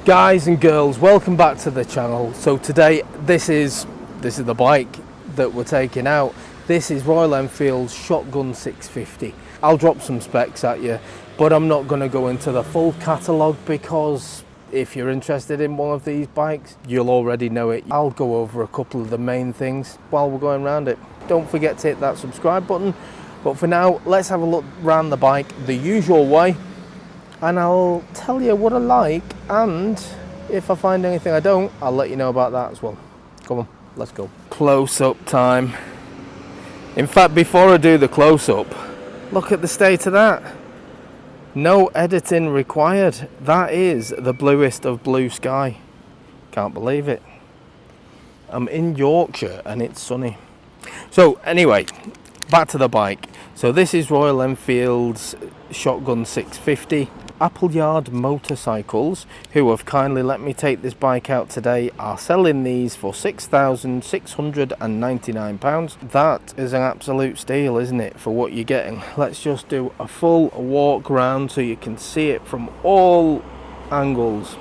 Guys and girls, welcome back to the channel. So today this is the bike that we're taking out. This is Royal Enfield Shotgun 650. I'll drop some specs at you, but I'm not going to go into the full catalogue because if you're interested in one of these bikes, you'll already know it. I'll go over a couple of the main things while we're going around it. Don't forget to hit that subscribe button. But for now, let's have a look around the bike the usual way, and I'll tell you what I like, and if I find anything I don't, I'll let you know about that as well. Come on, let's go. Close-up time. In fact, before I do the close-up, look at the state of that. No editing required. That is the bluest of blue sky. Can't believe it. I'm in Yorkshire and it's sunny. So anyway, back to the bike. So this is Royal Enfield's Shotgun 650. Appleyard Motorcycles, who have kindly let me take this bike out today, are selling these for £6,699. That is an absolute steal, isn't it, for what you're getting? Let's just do a full walk round so you can see it from all angles.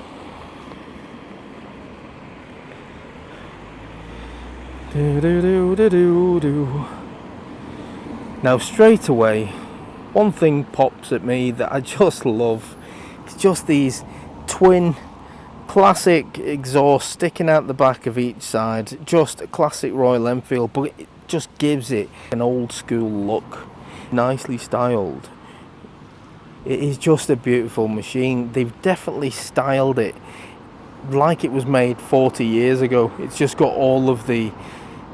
Now straight away, one thing pops at me that I just love. It's just these twin classic exhausts sticking out the back of each side. Just a classic Royal Enfield, but it just gives it an old school look. Nicely styled. It is just a beautiful machine. They've definitely styled it like it was made 40 years ago. It's just got all of the,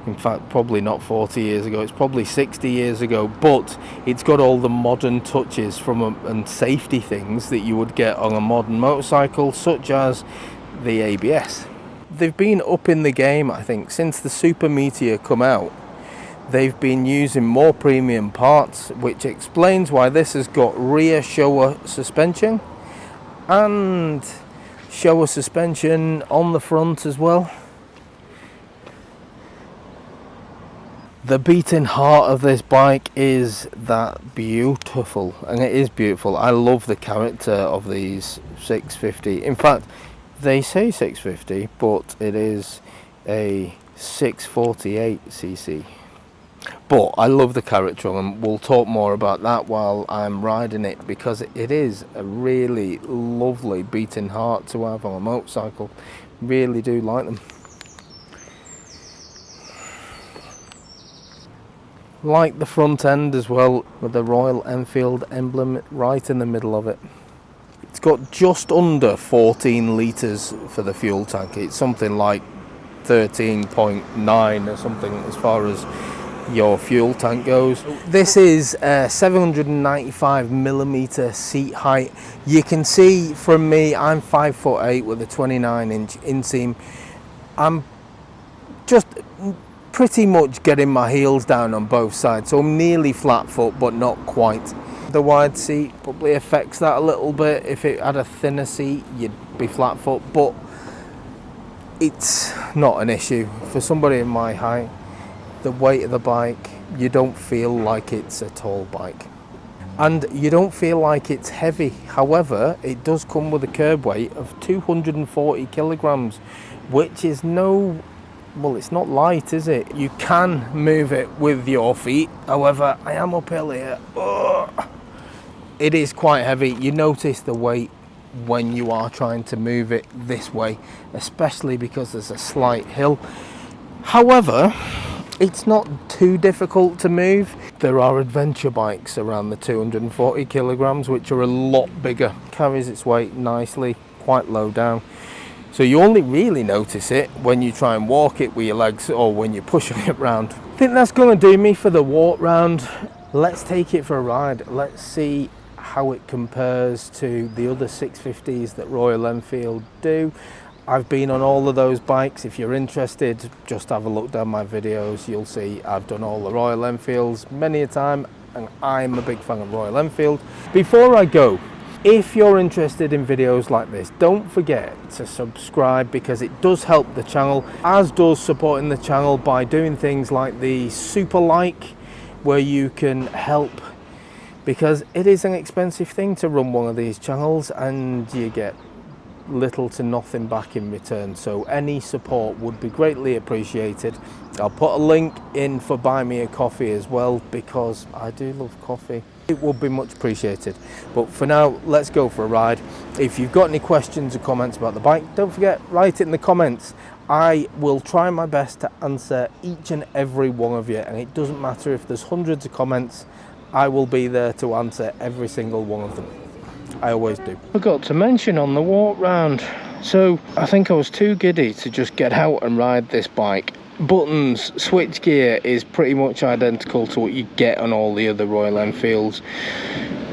in fact probably not 40 years ago, it's probably 60 years ago, but it's got all the modern touches and safety things that you would get on a modern motorcycle, such as the ABS. They've been up in the game, I think, since the Super Meteor come out. They've been using more premium parts, which explains why this has got rear Showa suspension and Showa suspension on the front as well. The beating heart of this bike is that beautiful, and it is beautiful. I love the character of these 650. In fact, they say 650, but it is a 648cc. But I love the character, and we'll talk more about that while I'm riding it, because it is a really lovely beating heart to have on a motorcycle. Really do like them. Like the front end as well, with the Royal Enfield emblem right in the middle of it. It's got just under 14 litres for the fuel tank. It's something like 13.9 or something as far as your fuel tank goes. This is a 795mm seat height. You can see from me, I'm 5'8" with a 29-inch inseam. I'm just pretty much getting my heels down on both sides, so I'm nearly flat foot but not quite. The wide seat probably affects that a little bit. If it had a thinner seat, you'd be flat foot, but it's not an issue for somebody in my height. The weight of the bike, you don't feel like it's a tall bike, and you don't feel like it's heavy. However, it does come with a curb weight of 240 kilograms, which is well, it's not light, is it? You can move it with your feet. However, I am uphill here. Ugh. It is quite heavy. You notice the weight when you are trying to move it this way, especially because there's a slight hill. However, it's not too difficult to move. There are adventure bikes around the 240 kilograms, which are a lot bigger. Carries its weight nicely, quite low down. So you only really notice it when you try and walk it with your legs or when you're pushing it round. I think that's going to do me for the walk round. Let's take it for a ride. Let's see how it compares to the other 650s that Royal Enfield do. I've been on all of those bikes. If you're interested, just have a look down my videos. You'll see I've done all the Royal Enfields many a time, and I'm a big fan of Royal Enfield. Before I go, if you're interested in videos like this, don't forget to subscribe, because it does help the channel, as does supporting the channel by doing things like the super like, where you can help, because it is an expensive thing to run one of these channels, and you get little to nothing back in return. So any support would be greatly appreciated. I'll put a link in for Buy Me a Coffee as well, because I do love coffee. It would be much appreciated. But for now, let's go for a ride. If you've got any questions or comments about the bike, don't forget, write it in the comments. I will try my best to answer each and every one of you, and it doesn't matter if there's hundreds of comments, I will be there to answer every single one of them. I always do. Forgot to mention on the walk round, so I think I was too giddy to just get out and ride this bike. Buttons, switch gear is pretty much identical to what you get on all the other Royal Enfields.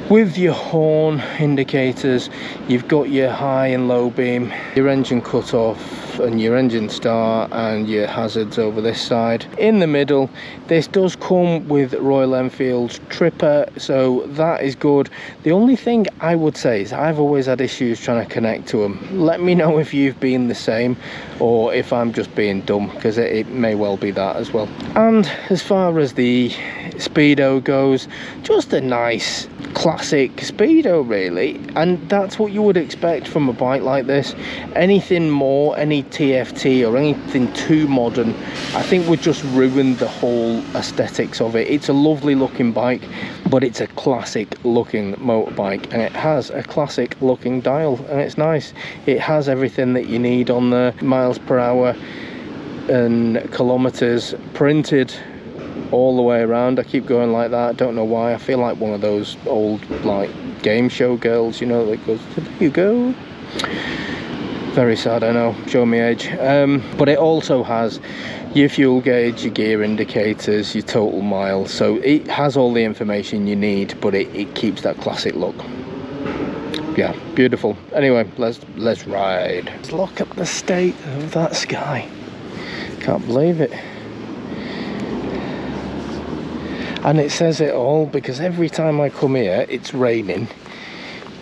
With your horn indicators, you've got your high and low beam, your engine cut off and your engine start, and your hazards over this side. In the middle, this does come with Royal Enfield's tripper, so that is good. The only thing I would say is I've always had issues trying to connect to them. Let me know if you've been the same, or if I'm just being dumb, because it may well be that as well. And as far as the speedo goes, just a nice classic speedo really, and that's what you would expect from a bike like this. Anything more, any TFT or anything too modern, I think would just ruin the whole aesthetics of it. It's a lovely looking bike, but it's a classic looking motorbike, and it has a classic looking dial, and it's nice. It has everything that you need on the miles per hour and kilometers printed all the way around. I keep going like that, I don't know why. I feel like one of those old like game show girls, you know, that goes, there you go. Very sad, I know, show me age. But it also has your fuel gauge, your gear indicators, your total miles, so it has all the information you need, but it keeps that classic look. Yeah, beautiful. Anyway, let's ride. Let's look at the state of that sky. Can't believe it. And it says it all, because every time I come here it's raining.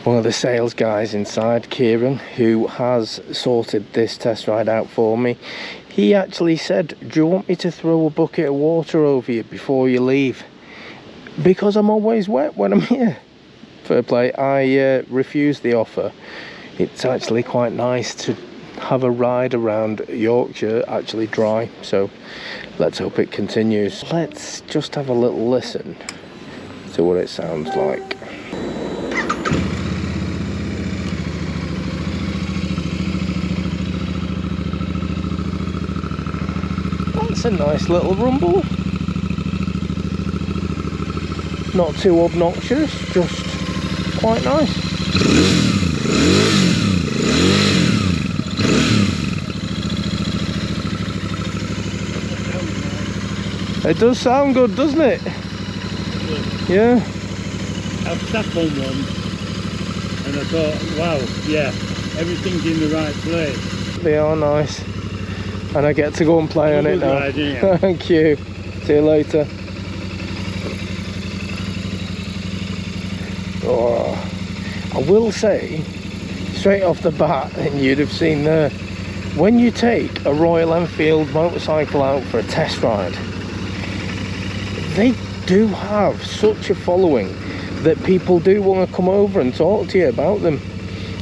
One of the sales guys inside, Kieran, who has sorted this test ride out for me, he actually said, do you want me to throw a bucket of water over you before you leave? Because I'm always wet when I'm here. Fair play. I refused the offer. It's actually quite nice to have a ride around Yorkshire actually dry, so let's hope it continues. Let's just have a little listen to what it sounds like. That's a nice little rumble. Not too obnoxious, just quite nice. It does sound good, doesn't it? Yeah. I've sat on one and I thought, wow, yeah, everything's in the right place. They are nice. And I get to go and play on it now. Riding, yeah. Thank you. See you later. Oh, I will say, straight off the bat, and you'd have seen there, when you take a Royal Enfield motorcycle out for a test ride, they do have such a following that people do want to come over and talk to you about them.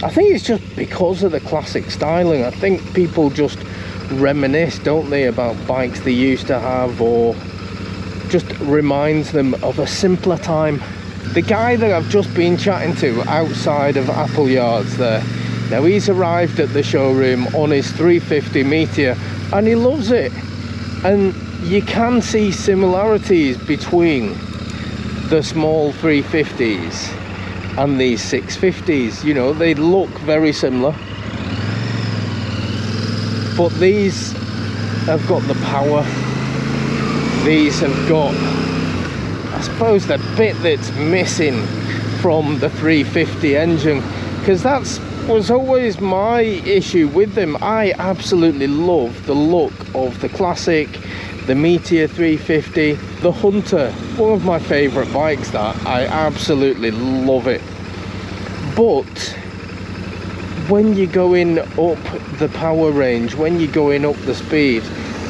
I think it's just because of the classic styling. I think people just reminisce, don't they, about bikes they used to have, or just reminds them of a simpler time. The guy that I've just been chatting to outside of Apple Yards there, now he's arrived at the showroom on his 350 Meteor and he loves it. And you can see similarities between the small 350s and these 650s. You know, they look very similar, but these have got the power. These have got, I suppose, the bit that's missing from the 350 engine, because that's was always my issue with them. I absolutely love the look of the classic, the Meteor 350, the Hunter, one of my favourite bikes. That I absolutely love it. But when you're going up the power range, when you're going up the speed,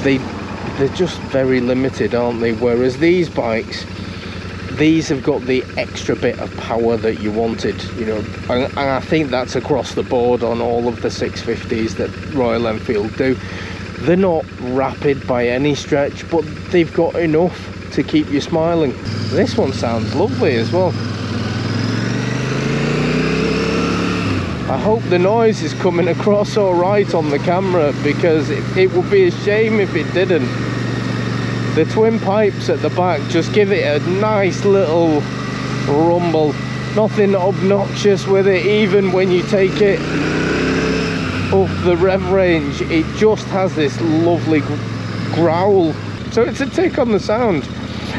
they're just very limited, aren't they? Whereas these bikes, these have got the extra bit of power that you wanted, you know, and I think that's across the board on all of the 650s that Royal Enfield do. They're not rapid by any stretch, but they've got enough to keep you smiling. This one sounds lovely as well. I hope the noise is coming across all right on the camera, because it would be a shame if it didn't. The twin pipes at the back just give it a nice little rumble. Nothing obnoxious with it, even when you take it up the rev range. It just has this lovely growl. So it's a tick on the sound.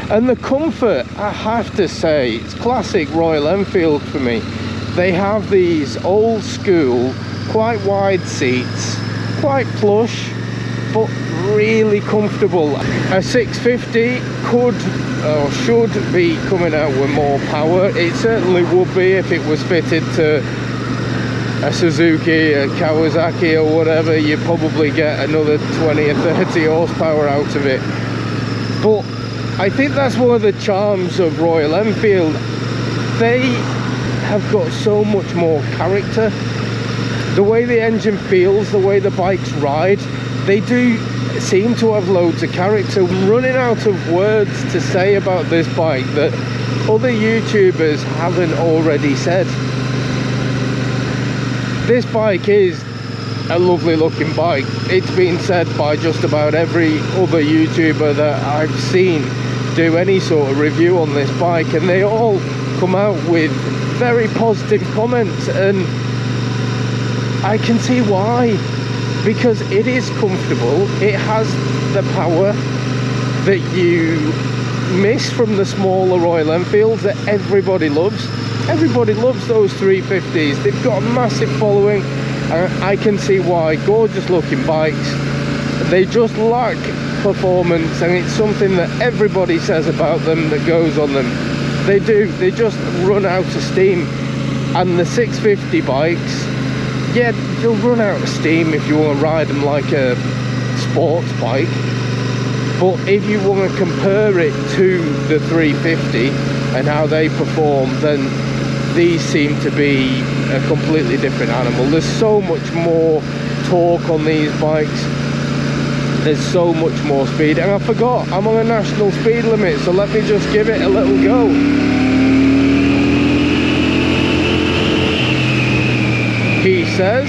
And the comfort, I have to say, it's classic Royal Enfield for me. They have these old school, quite wide seats, quite plush, but really comfortable. A 650 could or should be coming out with more power. It certainly would be if it was fitted to a Suzuki, a Kawasaki or whatever. You'd probably get another 20 or 30 horsepower out of it. But I think that's one of the charms of Royal Enfield. They have got so much more character. The way the engine feels, the way the bikes ride, they do seem to have loads of character. I'm running out of words to say about this bike that other YouTubers haven't already said. This bike is a lovely looking bike. It's been said by just about every other YouTuber that I've seen do any sort of review on this bike, and they all come out with very positive comments, and I can see why, because it is comfortable. It has the power that you miss from the smaller Royal Enfields that everybody loves. Everybody loves those 350s. They've got a massive following, and I can see why. Gorgeous looking bikes. They just lack performance, and it's something that everybody says about them that goes on them. They do. They just run out of steam. And the 650 bikes, yeah, they'll run out of steam if you want to ride them like a sports bike. But if you want to compare it to the 350 and how they perform, then these seem to be a completely different animal. There's so much more torque on these bikes. There's so much more speed. And I forgot, I'm on a national speed limit, so let me just give it a little go. He says,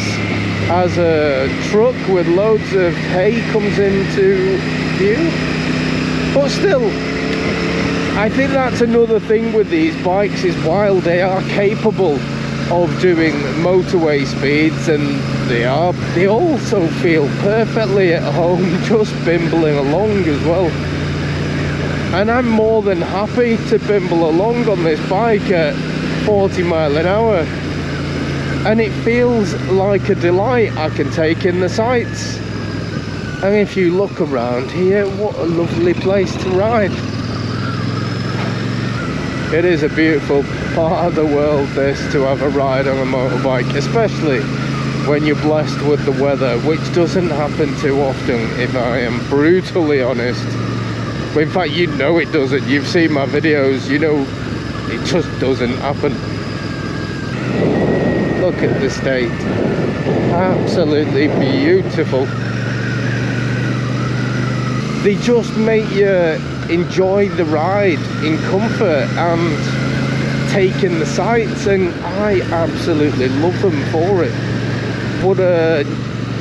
as a truck with loads of hay comes into view. But still, I think that's another thing with these bikes, is while they are capable of doing motorway speeds, and they also feel perfectly at home just bimbling along as well. And I'm more than happy to bimble along on this bike at 40 miles an hour. And it feels like a delight. I can take in the sights. And if you look around here, what a lovely place to ride. It is a beautiful part of the world, this, to have a ride on a motorbike, especially when you're blessed with the weather, which doesn't happen too often, if I am brutally honest. In fact, you know it doesn't. You've seen my videos, you know it just doesn't happen. Look at the state. Absolutely beautiful. They just make you enjoy the ride in comfort and take in the sights, and I absolutely love them for it. What a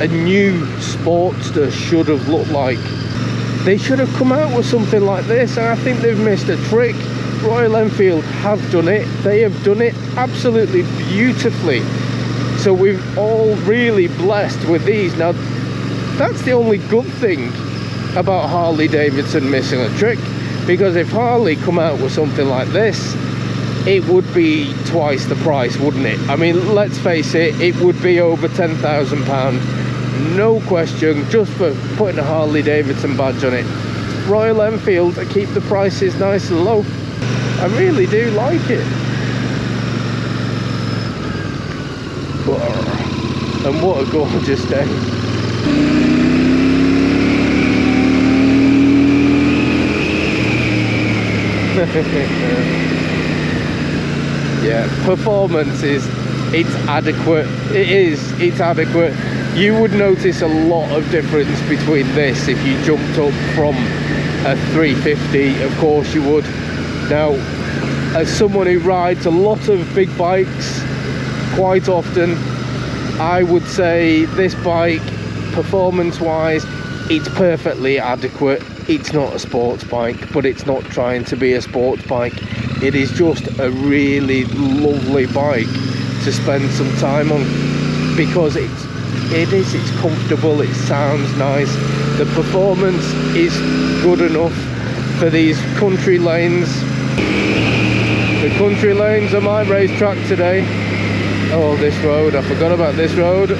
new Sportster should have looked like. They should have come out with something like this, and I think they've missed a trick. Royal Enfield have done it. They have done it absolutely beautifully. So we've all really blessed with these. Now, that's the only good thing about Harley Davidson missing a trick, because if Harley come out with something like this, it would be twice the price, wouldn't it? I mean, let's face it, it would be over £10,000, no question, just for putting a Harley Davidson badge on it. Royal Enfield keep the prices nice and low. I really do like it. And what a gorgeous day. Yeah, performance it's adequate. It's adequate. You would notice a lot of difference between this if you jumped up from a 350, of course you would. Now, as someone who rides a lot of big bikes quite often, I would say this bike, performance-wise, it's perfectly adequate. It's not a sports bike, but it's not trying to be a sports bike. It is just a really lovely bike to spend some time on, because it's comfortable, it sounds nice, the performance is good enough for these country lanes. The country lanes are my racetrack today. Oh, this road, I forgot about this road.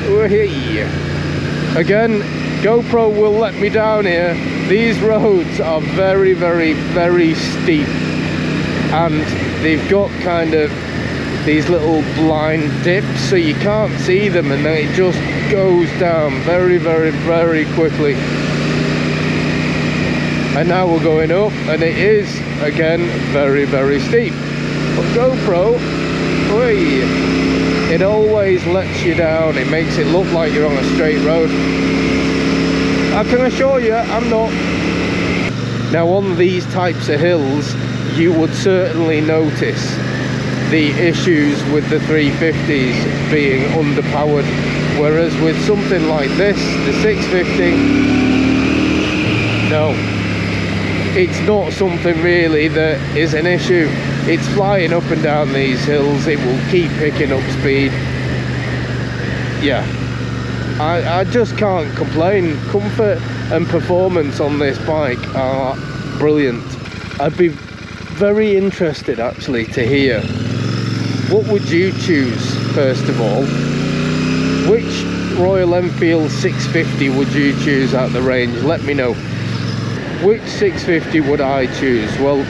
Again, GoPro will let me down here. These roads are very, very, very steep, and they've got kind of these little blind dips, so you can't see them, and then it just goes down very, very, very quickly. And now we're going up, and it is again very, very steep. But GoPro, it always lets you down. It makes it look like you're on a straight road. I can assure you, I'm not. Now, on these types of hills, you would certainly notice the issues with the 350s being underpowered, whereas with something like this, the 650, no, it's not something really that is an issue. It's flying up and down these hills, it will keep picking up speed. Yeah, I just can't complain. Comfort and performance on this bike are brilliant. I'd be very interested actually to hear, what would you choose first of all? Which Royal Enfield 650 would you choose at the range? Let me know. Which 650 would I choose? Well,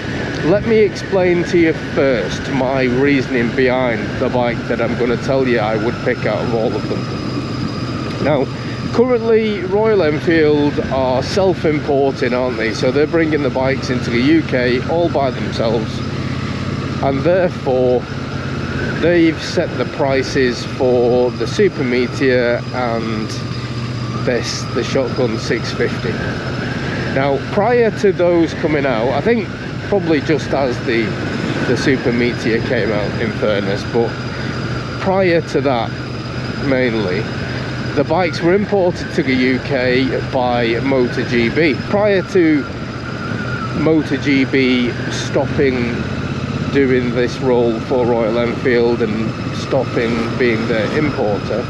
let me explain to you first my reasoning behind the bike that I'm going to tell you I would pick out of all of them. Now, currently Royal Enfield are self-importing, aren't they? So they're bringing the bikes into the UK all by themselves, and therefore they've set the prices for the Super Meteor and the Shotgun 650. Now, prior to those coming out, I think probably just as the Super Meteor came out, in fairness, but prior to that, mainly, the bikes were imported to the UK by MotoGP. Prior to MotoGP stopping doing this role for Royal Enfield and stopping being their importer,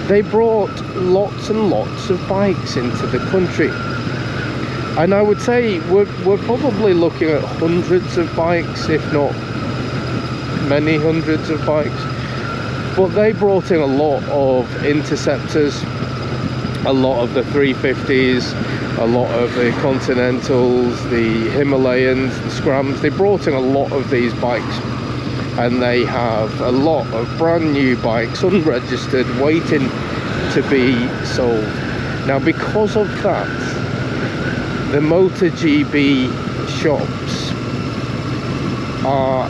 they brought lots and lots of bikes into the country, and I would say we're probably looking at hundreds of bikes, if not many hundreds of bikes. But they brought in a lot of Interceptors, a lot of the 350s, a lot of the Continentals, the Himalayans, the Scrams. They brought in a lot of these bikes, and they have a lot of brand new bikes unregistered waiting to be sold. Now, because of that, the MotoGP shops are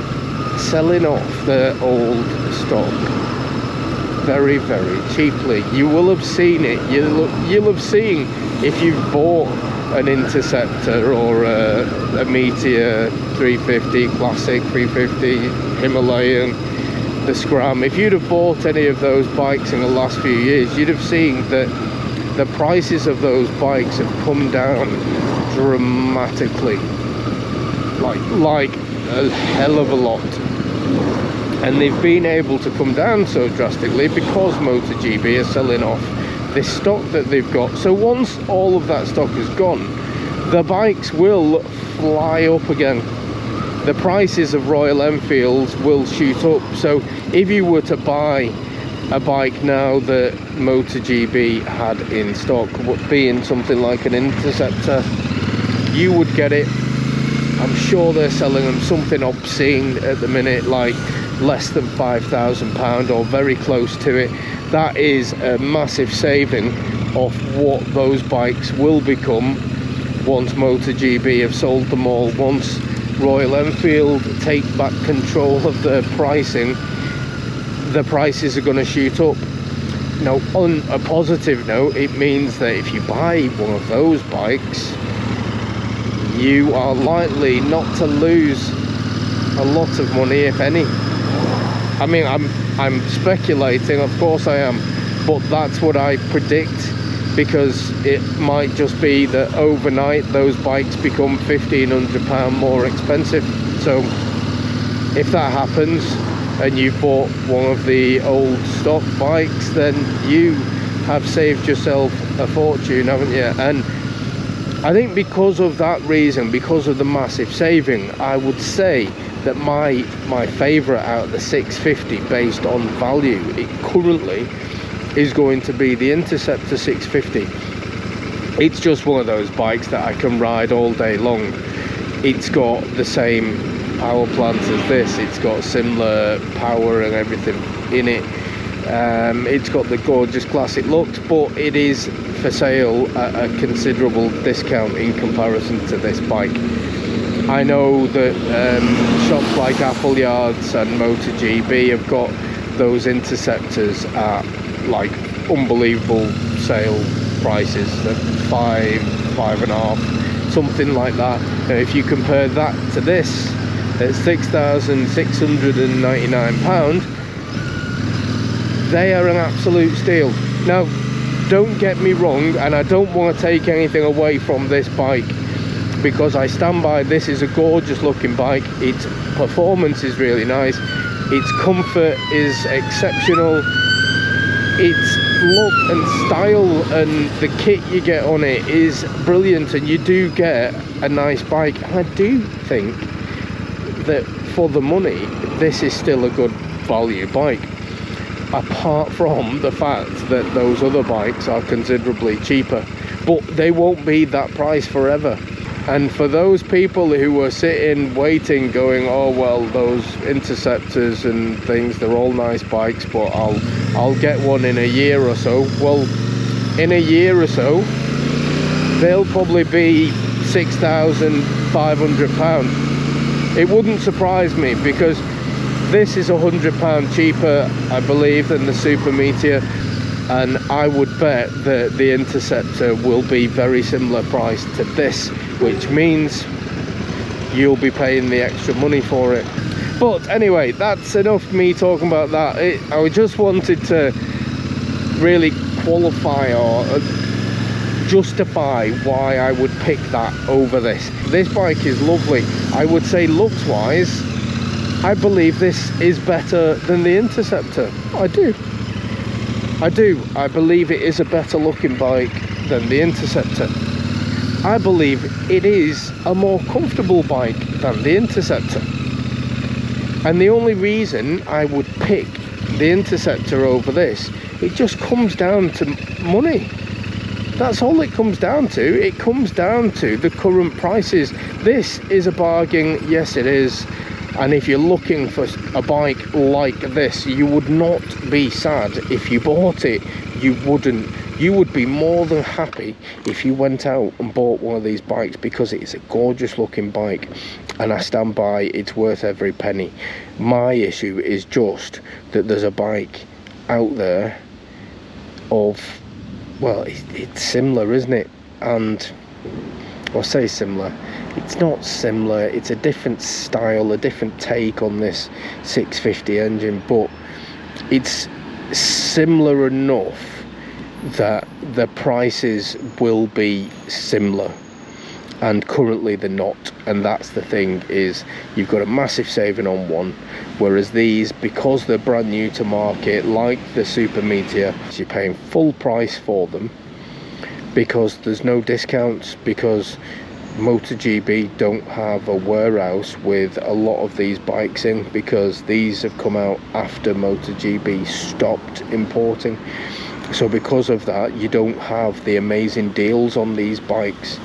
selling off their old stock very, very cheaply. You will have seen it. You'll have seen, if you've bought an Interceptor or a Meteor 350, Classic 350, Himalayan, the Scram, if you'd have bought any of those bikes in the last few years, you'd have seen that the prices of those bikes have come down dramatically, like a hell of a lot. And they've been able to come down so drastically because MotoGP are selling off this stock that they've got. So once all of that stock is gone, the bikes will fly up again. The prices of Royal Enfields will shoot up. So if you were to buy a bike now that MotoGP had in stock, being something like an Interceptor, you would get it. I'm sure they're selling them something obscene at the minute, like less than £5,000 or very close to it. That is a massive saving off what those bikes will become once MotoGP have sold them all, once Royal Enfield take back control of the pricing, the prices are going to shoot up. Now, on a positive note, it means that if you buy one of those bikes, you are likely not to lose a lot of money, if any. I mean, I'm speculating, of course I am, but that's what I predict, because it might just be that overnight those bikes become £1,500 more expensive. So if that happens and you bought one of the old stock bikes, then you have saved yourself a fortune, haven't you? And I think because of that reason, because of the massive saving, I would say that my favourite out of the 650 based on value, it currently is going to be the Interceptor 650. It's just one of those bikes that I can ride all day long. It's got the same power plant as this, it's got similar power and everything in it. It's got the gorgeous classic looks, but it is for sale at a considerable discount in comparison to this bike. I know that shops like Appleyards and MotoGB have got those Interceptors at like unbelievable sale prices at £5.5, something like that. Now, if you compare that to this at £6,699, they are an absolute steal. Now, don't get me wrong, and I don't want to take anything away from this bike, because I stand by, this is a gorgeous looking bike. Its performance is really nice, its comfort is exceptional, its look and style and the kit you get on it is brilliant, and you do get a nice bike. I do think that for the money, this is still a good value bike, apart from the fact that those other bikes are considerably cheaper, but they won't be that price forever. And for those people who are sitting waiting going, oh well, those Interceptors and things, they're all nice bikes, but I'll get one in a year or so. Well, in a year or so they'll probably be £6,500. It wouldn't surprise me, because this is £100 cheaper, I believe, than the Super Meteor, and I would bet that the Interceptor will be very similar price to this, which means you'll be paying the extra money for it. But anyway, that's enough me talking about that. I just wanted to really qualify or justify why I would pick that over this. This bike is lovely. I would say looks wise, I believe this is better than the Interceptor. I do. I believe it is a better looking bike than the Interceptor. I believe it is a more comfortable bike than the Interceptor. And the only reason I would pick the Interceptor over this, it just comes down to money. That's all it comes down to. It comes down to the current prices. This is a bargain, yes it is. And if you're looking for a bike like this, you would not be sad if you bought it. You would be more than happy if you went out and bought one of these bikes, because it's a gorgeous looking bike, and I stand by, it's worth every penny. My issue is just that there's a bike out there of, well, it's similar, isn't it? And I say similar, it's not similar, it's a different style, a different take on this 650 engine, but it's similar enough that the prices will be similar, and currently they're not. And that's the thing, is you've got a massive saving on one, whereas these, because they're brand new to market, like the Super Meteor, you're paying full price for them, because there's no discounts, because MotoGB don't have a warehouse with a lot of these bikes in, because these have come out after MotoGB stopped importing. So because of that, you don't have the amazing deals on these bikes,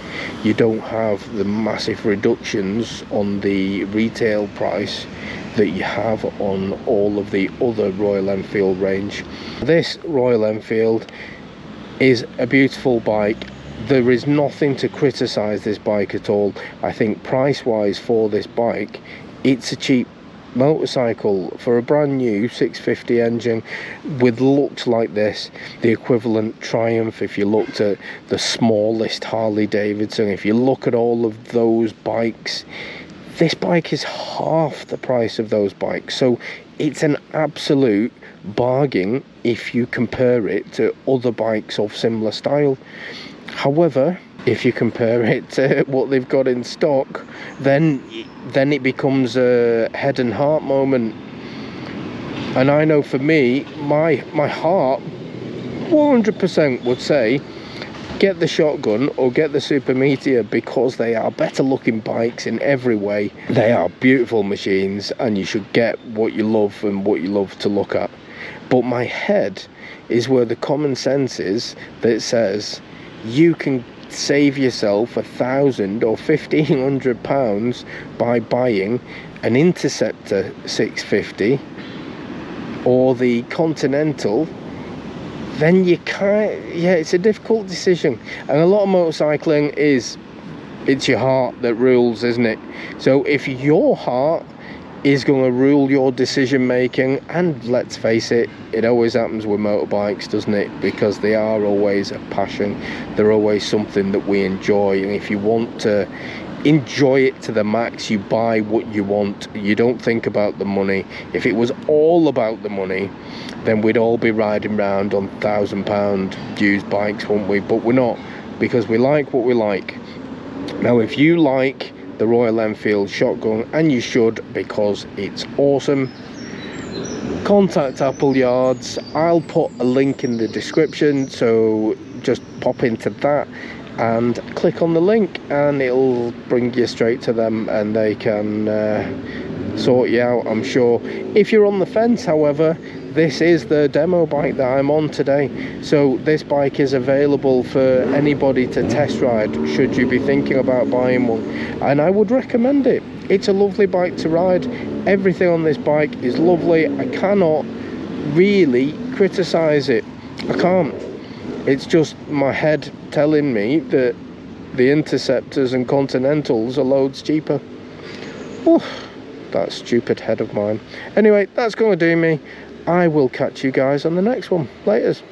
you don't have the massive reductions on the retail price that you have on all of the other Royal Enfield range. This Royal Enfield is a beautiful bike. there is nothing to criticize this bike at all. I think price wise for this bike, it's a cheap motorcycle for a brand new 650 engine with looks like this. The equivalent Triumph, if you looked at the smallest Harley Davidson, if you look at all of those bikes, this bike is half the price of those bikes. So it's an absolute bargain if you compare it to other bikes of similar style. However, if you compare it to what they've got in stock, then it becomes a head and heart moment. And I know for me, my heart 100% would say get the Shotgun or get the Super Meteor, because they are better looking bikes in every way. They are beautiful machines and you should get what you love and what you love to look at. But my head is where the common sense is that says you can save yourself £1,000 or £1,500 by buying an Interceptor 650 or the Continental. Then you can't, yeah, it's a difficult decision. And a lot of motorcycling it's your heart that rules, isn't it? So if your heart is going to rule your decision making, and let's face it, it always happens with motorbikes, doesn't it? Because they are always a passion, they're always something that we enjoy, and if you want to enjoy it to the max, you buy what you want. You don't think about the money. If it was all about the money, then we'd all be riding around on £1,000 used bikes, wouldn't we? But we're not, because we like what we like. Now, if you like the Royal Enfield Shotgun, and you should, because it's awesome, contact Apple Yards. I'll put a link in the description, so just pop into that and click on the link and it'll bring you straight to them, and they can sort you out, I'm sure. If you're on the fence, however, this is the demo bike that I'm on today, so this bike is available for anybody to test ride should you be thinking about buying one, and I would recommend it. It's a lovely bike to ride. Everything on this bike is lovely. I cannot really criticize it. I can't. It's just my head telling me that the Interceptors and Continentals are loads cheaper. Oof, that stupid head of mine. Anyway, that's going to do me. I will catch you guys on the next one. Laters.